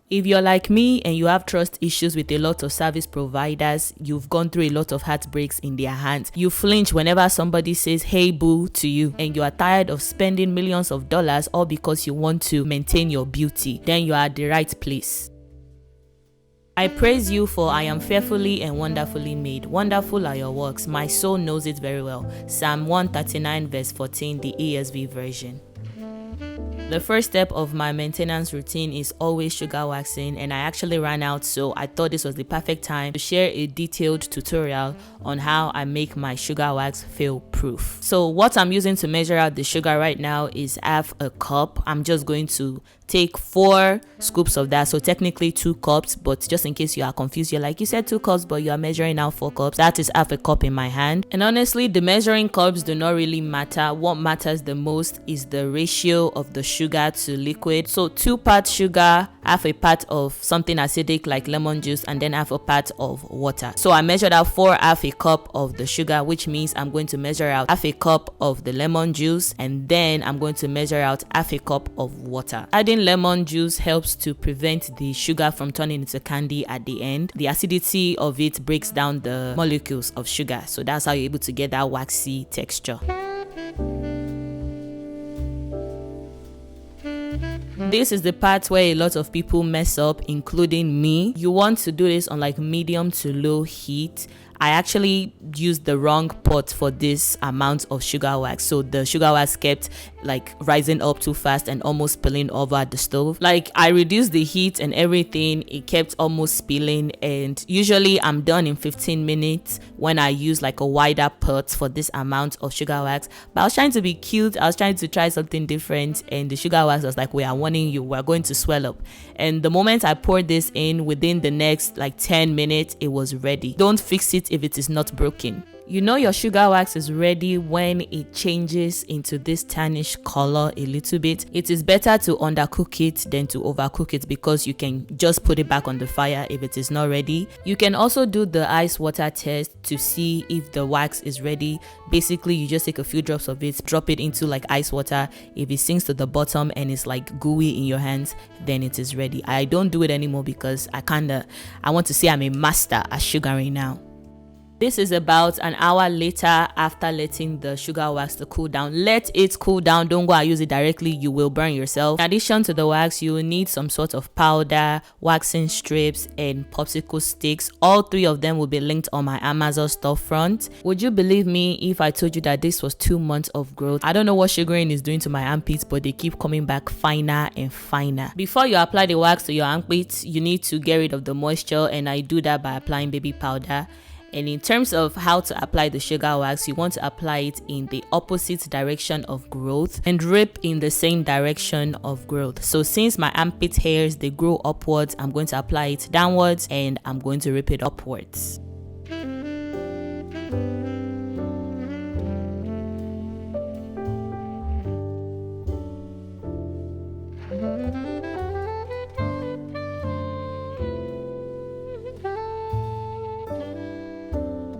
If you're like me and you have trust issues with a lot of service providers, you've gone through a lot of heartbreaks in their hands, you flinch whenever somebody says hey boo to you, and you are tired of spending millions of dollars all because you want to maintain your beauty, then you are at the right place. I praise you, for I am fearfully and wonderfully made. Wonderful are your works. My soul knows it very well. Psalm 139 verse 14, the ESV version. The first step of my maintenance routine is always sugar waxing, and I actually ran out, so I thought this was the perfect time to share a detailed tutorial on how I make my sugar wax fail proof. So what I'm using to measure out the sugar right now is half a cup. I'm just going to take 4 scoops of that, so technically 2 cups, but just in case you are confused, you're like, you said 2 cups but you are measuring out 4 cups. That is half a cup in my hand. And honestly, the measuring cups do not really matter. What matters the most is the ratio of the sugar to liquid. So 2 parts sugar, half a part of something acidic like lemon juice, and then half a part of water. So I measured out for half a cup of the sugar, which means I'm going to measure out half a cup of the lemon juice, and then I'm going to measure out half a cup of water. Adding lemon juice helps to prevent the sugar from turning into candy at the end. The acidity of it breaks down the molecules of sugar, so that's how you're able to get that waxy texture. This is the part where a lot of people mess up, including me. You want to do this on like medium to low heat. I actually used the wrong pot for this amount of sugar wax, so the sugar wax kept like rising up too fast and almost spilling over the stove. Like, I reduced the heat and everything, it kept almost spilling, and usually I'm done in 15 minutes when I use like a wider pot for this amount of sugar wax. But I was trying to be cute, I was trying to try something different, and the sugar wax was like, we are warning you, we're going to swell up. And the moment I poured this in, within the next like 10 minutes, it was ready. Don't fix it if it is not broken. You know your sugar wax is ready when it changes into this tannish color a little bit. It is better to undercook it than to overcook it, because you can just put it back on the fire if it is not ready. You can also do the ice water test to see if the wax is ready. Basically, you just take a few drops of it, drop it into like ice water. If it sinks to the bottom and it's like gooey in your hands, then it is ready. I don't do it anymore because I want to say I'm a master at sugaring now. This is about an hour later after letting the sugar wax to cool down. Let it cool down. Don't go and use it directly. You will burn yourself. In addition to the wax, you will need some sort of powder, waxing strips, and popsicle sticks. All 3 of them will be linked on my Amazon storefront. Would you believe me if I told you that this was 2 months of growth? I don't know what sugaring is doing to my armpits, but they keep coming back finer and finer. Before you apply the wax to your armpits, you need to get rid of the moisture, and I do that by applying baby powder. And in terms of how to apply the sugar wax, you want to apply it in the opposite direction of growth and rip in the same direction of growth. So since my armpit hairs, they grow upwards, I'm going to apply it downwards and I'm going to rip it upwards.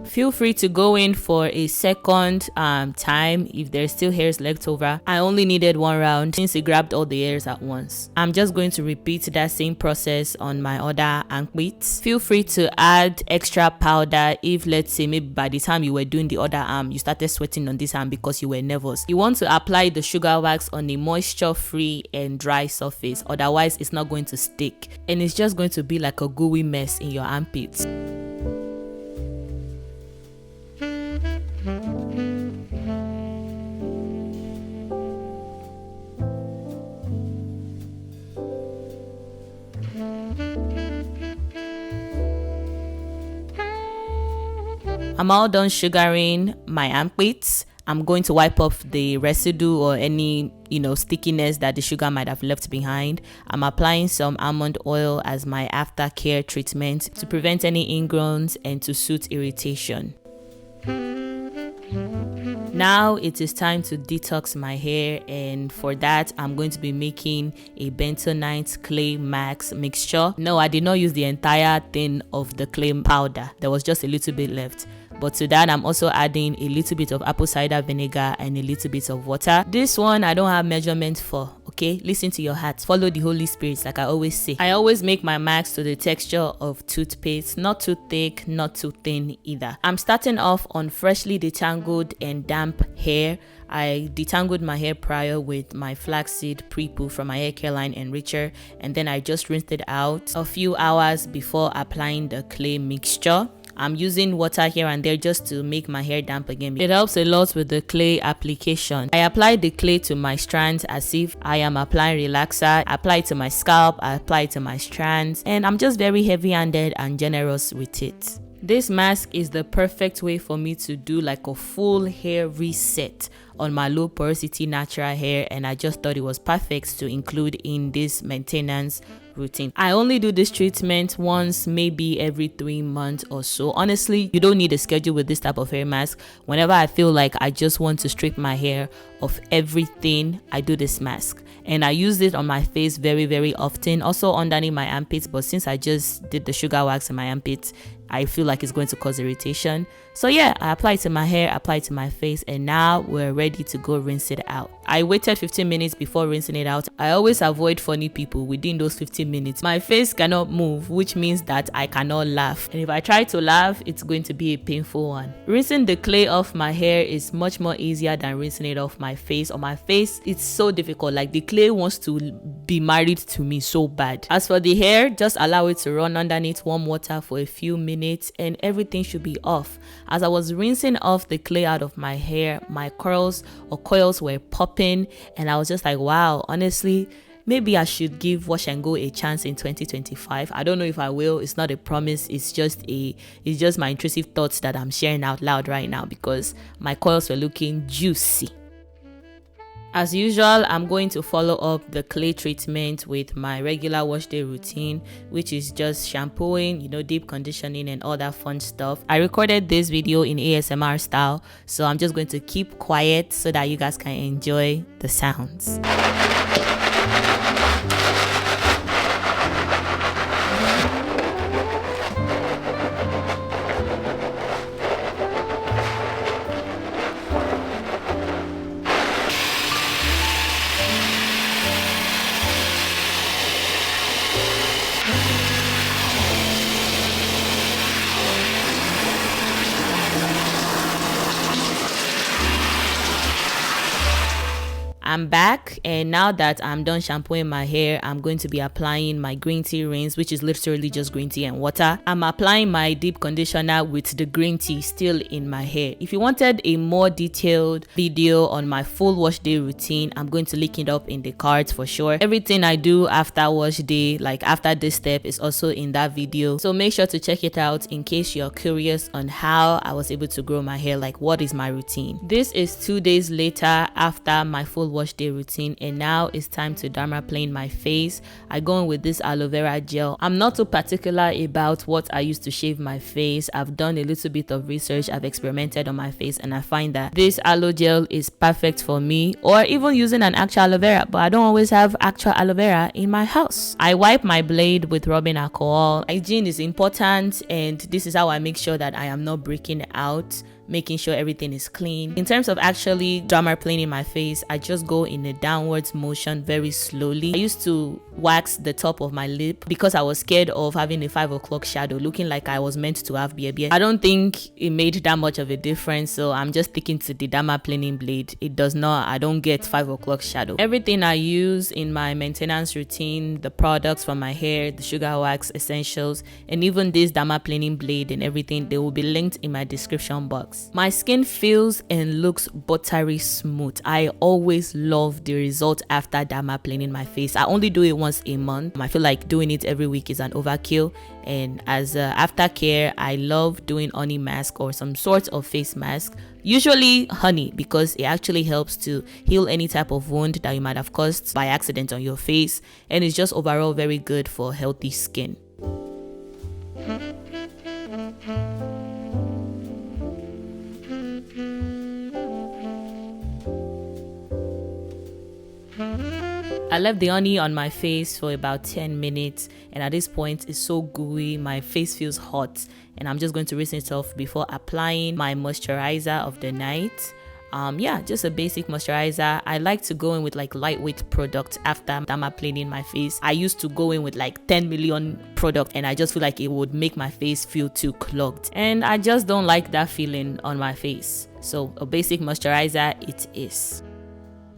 Feel free to go in for a second time if there's still hairs left over. I only needed 1 round since it grabbed all the hairs at once. I'm just going to repeat that same process on my other armpits. Feel free to add extra powder if, let's say, maybe by the time you were doing the other arm, you started sweating on this arm because you were nervous. You want to apply the sugar wax on a moisture-free and dry surface, otherwise it's not going to stick and it's just going to be like a gooey mess in your armpits. I'm all done sugaring my armpits. I'm going to wipe off the residue or any, stickiness that the sugar might have left behind. I'm applying some almond oil as my aftercare treatment to prevent any ingrowns and to soothe irritation. Now it is time to detox my hair, and for that I'm going to be making a bentonite clay max mixture. No, I did not use the entire thing of the clay powder. There was just a little bit left. But to that, I'm also adding a little bit of apple cider vinegar and a little bit of water. This one I don't have measurement for, okay? Listen to your heart. Follow the Holy Spirit, like I always say. I always make my masks to the texture of toothpaste, not too thick, not too thin either. I'm starting off on freshly detangled and damp hair. I detangled my hair prior with my flaxseed pre-poo from my hair care line Enricher, and then I just rinsed it out a few hours before applying the clay mixture. I'm using water here and there just to make my hair damp again. It helps a lot with the clay application. I apply the clay to my strands as if I am applying relaxer. I apply it to my scalp, I apply it to my strands, and I'm just very heavy-handed and generous with it. This mask is the perfect way for me to do like a full hair reset on my low porosity natural hair, and I just thought it was perfect to include in this maintenance routine. I only do this treatment once, maybe every 3 months or so. Honestly, you don't need a schedule with this type of hair mask. Whenever I feel like I just want to strip my hair of everything, I do this mask, and I use it on my face very often, also underneath my armpits, but since I just did the sugar wax in my armpits, I feel like it's going to cause irritation. So yeah, I apply it to my hair, apply it to my face, and now we're ready to go rinse it out. I waited 15 minutes before rinsing it out. I always avoid funny people within those 15 minutes. My face cannot move, which means that I cannot laugh. And if I try to laugh, it's going to be a painful one. Rinsing the clay off my hair is much more easier than rinsing it off my face. On my face, it's so difficult. Like the clay wants to be married to me so bad. As for the hair, just allow it to run underneath warm water for a few minutes and everything should be off. As I was rinsing off the clay out of my hair, my curls or coils were popping, and I was just like, wow, honestly, maybe I should give Wash and Go a chance in 2025. I don't know if I will. It's not a promise. It's just my intrusive thoughts that I'm sharing out loud right now because my coils were looking juicy. As usual, I'm going to follow up the clay treatment with my regular wash day routine, which is just shampooing, deep conditioning and all that fun stuff. I recorded this video in ASMR style, so I'm just going to keep quiet so that you guys can enjoy the sounds. I'm back, and now that I'm done shampooing my hair, I'm going to be applying my green tea rinse, which is literally just green tea and water. I'm applying my deep conditioner with the green tea still in my hair. If you wanted a more detailed video on my full wash day routine, I'm going to link it up in the cards for sure. Everything I do after wash day, like after this step, is also in that video, so make sure to check it out in case you're curious on how I was able to grow my hair, like what is my routine. This is 2 days later after my full wash day routine, and now it's time to dermaplane my face. I go in with this aloe vera gel. I'm not too particular about what I use to shave my face. I've done a little bit of research, I've experimented on my face, and I find that this aloe gel is perfect for me, or even using an actual aloe vera, but I don't always have actual aloe vera in my house. I wipe my blade with rubbing alcohol. Hygiene is important, and this is how I make sure that I am not breaking out, making sure everything is clean. In terms of actually dermaplaning my face, I just go in a downwards motion very slowly. I used to wax the top of my lip because I was scared of having a 5 o'clock shadow, looking like I was meant to have BBA. I don't think it made that much of a difference, so I'm just sticking to the dermaplaning blade. It does not, I don't get 5 o'clock shadow. Everything I use in my maintenance routine, the products from my hair, the sugar wax essentials, and even this dermaplaning blade and everything, they will be linked in my description box. My skin feels and looks buttery smooth. I always love the result after dermaplaning my face. I only do it once a month. I feel like doing it every week is an overkill, and as aftercare, I love doing honey mask or some sort of face mask, usually honey, because it actually helps to heal any type of wound that you might have caused by accident on your face, and it's just overall very good for healthy skin. I left the honey on my face for about 10 minutes, and at this point it's so gooey, my face feels hot, and I'm just going to rinse it off before applying my moisturizer of the night. Yeah, just a basic moisturizer. I like to go in with like lightweight products after I'm applying my face. I used to go in with like 10 million products, and I just feel like it would make my face feel too clogged, and I just don't like that feeling on my face. So a basic moisturizer it is.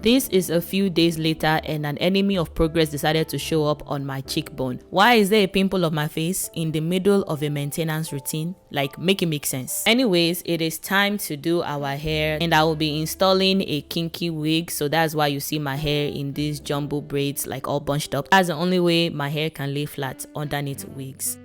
This is a few days later, and an enemy of progress decided to show up on my cheekbone. Why is there a pimple on my face in the middle of a maintenance routine? Like, make it make sense. Anyways, it is time to do our hair, and I will be installing a kinky wig. So that's why you see my hair in these jumbo braids, like all bunched up. That's the only way my hair can lay flat underneath wigs.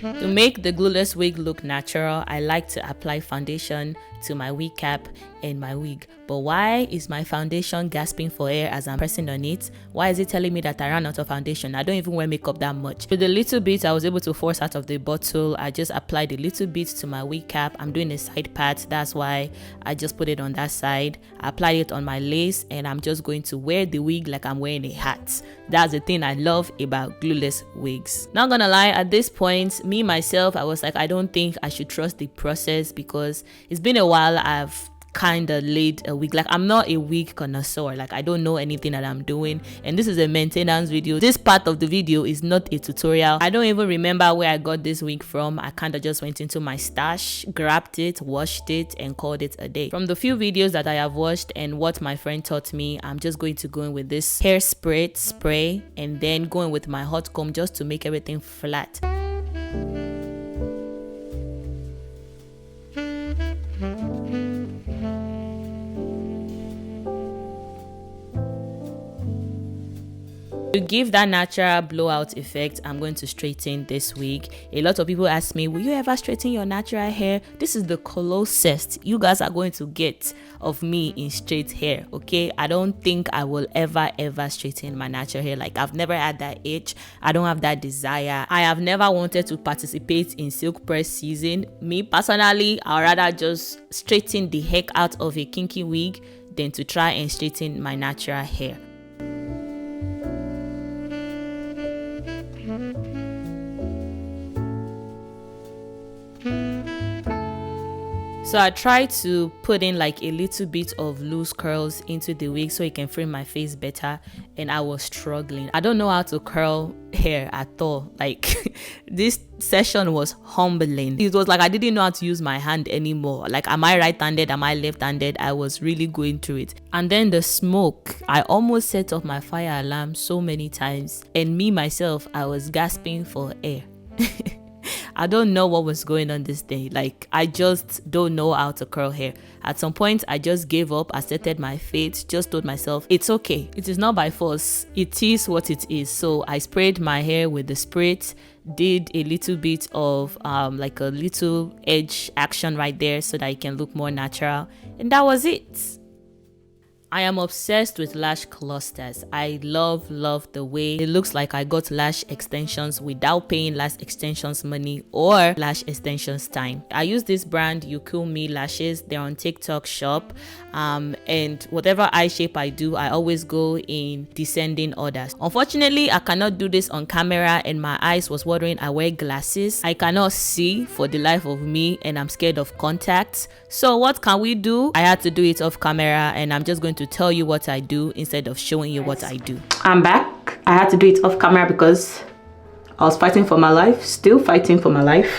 To make the glueless wig look natural, I like to apply foundation to my wig cap and my wig. But why is my foundation gasping for air as I'm pressing on it? Why is it telling me that I ran out of foundation? I don't even wear makeup that much. With the little bit I was able to force out of the bottle, I just applied a little bit to my wig cap. I'm doing a side part, that's why I just put it on that side. I applied it on my lace, and I'm just going to wear the wig like I'm wearing a hat. That's the thing I love about glueless wigs. Not gonna lie, at this point, me myself, I was like, I don't think I should trust the process, because it's been a while I've kind of laid a wig. Like, I'm not a wig connoisseur, like I don't know anything that I'm doing, and this is a maintenance video. This part of the video is not a tutorial. I don't even remember where I got this wig from. I kind of just went into my stash, grabbed it, washed it, and called it a day. From the few videos that I have watched and what my friend taught me, I'm just going to go in with this hairspray spray, and then go in with my hot comb just to make everything flat. To give that natural blowout effect, I'm going to straighten this wig. A lot of people ask me, will you ever straighten your natural hair? This is the closest you guys are going to get of me in straight hair, okay? I don't think I will ever straighten my natural hair. Like, I've never had that itch. I don't have that desire. I have never wanted to participate in silk press season. Me personally, I'd rather just straighten the heck out of a kinky wig than to try and straighten my natural hair. So I tried to put in like a little bit of loose curls into the wig so it can frame my face better, and I was struggling. I don't know how to curl hair at all. Like, this session was humbling. It was like I didn't know how to use my hand anymore. Like, am I right-handed? Am I left-handed? I was really going through it. And then the smoke, I almost set off my fire alarm so many times, and me myself, I was gasping for air. I don't know what was going on this day. Like, I just don't know how to curl hair. At some point, I just gave up, accepted my fate, just told myself, it's okay. It is not by force. It is what it is. So I sprayed my hair with the spritz, did a little bit of like a little edge action right there so that it can look more natural. And that was it. I am obsessed with lash clusters. I love the way it looks like I got lash extensions without paying lash extensions money or lash extensions time. I use this brand, You Cool Me Lashes. They're on TikTok shop. And whatever eye shape I do, I always go in descending orders. Unfortunately, I cannot do this on camera, and my eyes was watering. I wear glasses. I cannot see for the life of me, and I'm scared of contacts. So what can we do? I had to do it off camera, and I'm just going to tell you what I do instead of showing you what I do. I'm back. I had to do it off camera because I was fighting for my life, still fighting for my life.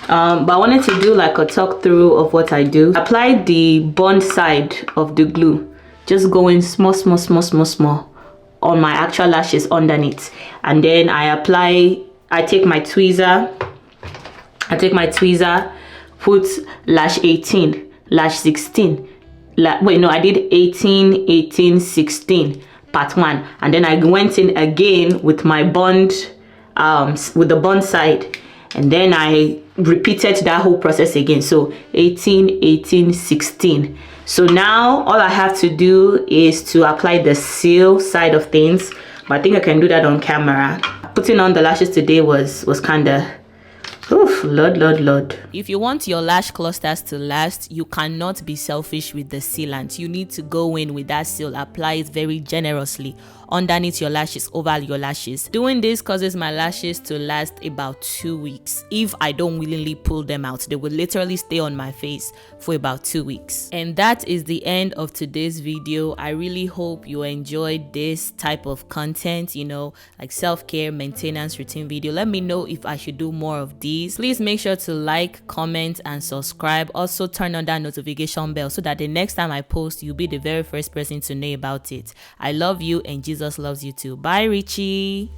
But I wanted to do like a talk through of what I do. Apply the bond side of the glue, just going small on my actual lashes underneath, and then I take my tweezer, put lash 18, lash 16, wait, no, I did 18, 16, part 1, and then I went in again with my bond, with the bond side, and then I repeated that whole process again. So 18, 16. So now all I have to do is to apply the seal side of things, but I think I can do that on camera. Putting on the lashes today was kind of Oof, Lord. If you want your lash clusters to last, you cannot be selfish with the sealant. You need to go in with that seal, apply it very generously underneath your lashes, over your lashes. Doing this causes my lashes to last about 2 weeks. If I don't willingly pull them out, they will literally stay on my face for about 2 weeks. And that is the end of today's video. I really hope you enjoyed this type of content, you know, like self-care maintenance routine video. Let me know if I should do more of these. Please make sure to like, comment, and subscribe. Also turn on that notification bell so that the next time I post, you'll be the very first person to know about it. I love you and Jesus loves you too. Bye, Richie.